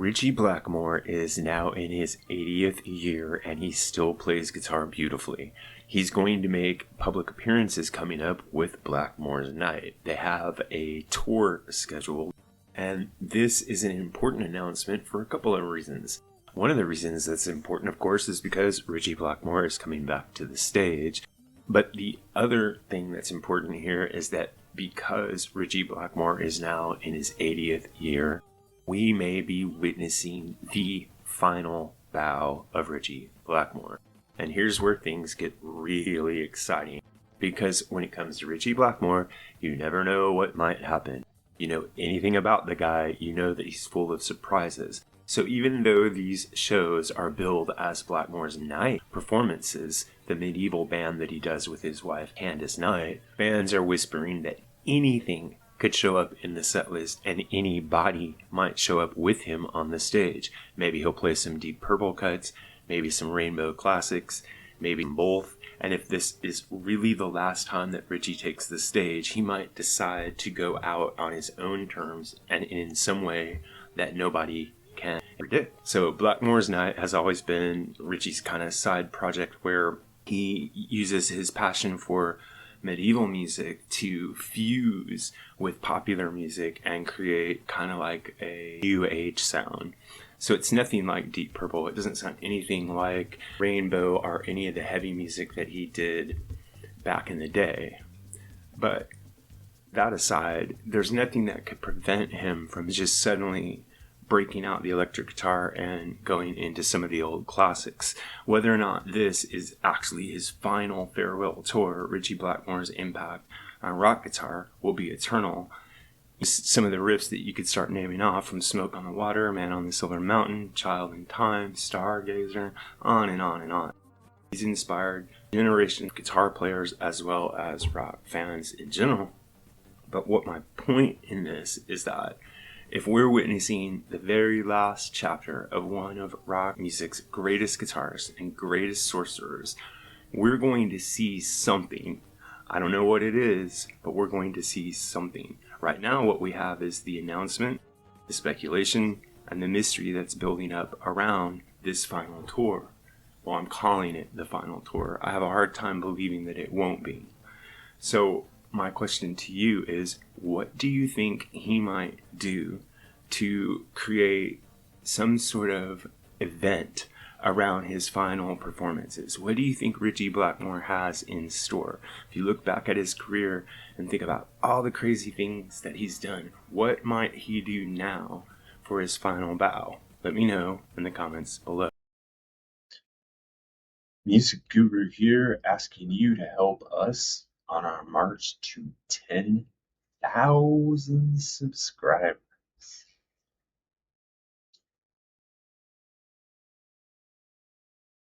Ritchie Blackmore is now in his 80th year and he still plays guitar beautifully. He's going to make public appearances coming up with Blackmore's Night. They have a tour scheduled, and this is an important announcement for a couple of reasons. One of the reasons that's important, of course, is because Ritchie Blackmore is coming back to the stage. But the other thing that's important here is that because Ritchie Blackmore is now in his 80th year, we may be witnessing the final bow of Ritchie Blackmore. And here's where things get really exciting. Because when it comes to Ritchie Blackmore, you never know what might happen. You know anything about the guy, you know that he's full of surprises. So even though these shows are billed as Blackmore's Night performances, the medieval band that he does with his wife Candace Knight, fans are whispering that anything could show up in the set list and anybody might show up with him on the stage. Maybe he'll play some Deep Purple cuts, maybe some Rainbow classics, maybe both. And if this is really the last time that Ritchie takes the stage, he might decide to go out on his own terms and in some way that nobody can predict. So Blackmore's Night has always been Ritchie's kind of side project where he uses his passion for medieval music to fuse with popular music and create kind of like a new age sound. So it's nothing like Deep Purple. It doesn't sound anything like Rainbow or any of the heavy music that he did back in the day. But that aside, there's nothing that could prevent him from just suddenly breaking out the electric guitar and going into some of the old classics. Whether or not this is actually his final farewell tour, Ritchie Blackmore's impact on rock guitar will be eternal. Some of the riffs that you could start naming off, from Smoke on the Water, Man on the Silver Mountain, Child in Time, Stargazer, on and on and on. He's inspired a generation of guitar players as well as rock fans in general. But what my point in this is that if we're witnessing the very last chapter of one of rock music's greatest guitarists and greatest sorcerers, we're going to see something. I don't know what it is, but we're going to see something. Right now, what we have is the announcement, the speculation, and the mystery that's building up around this final tour. Well, I'm calling it the final tour. I have a hard time believing that it won't be. So my question to you is, what do you think he might do to create some sort of event around his final performances? What do you think Ritchie Blackmore has in store? If you look back at his career and think about all the crazy things that he's done, what might he do now for his final bow? Let me know in the comments below. MusicGuru here, asking you to help us on our march to 10,000 subscribers.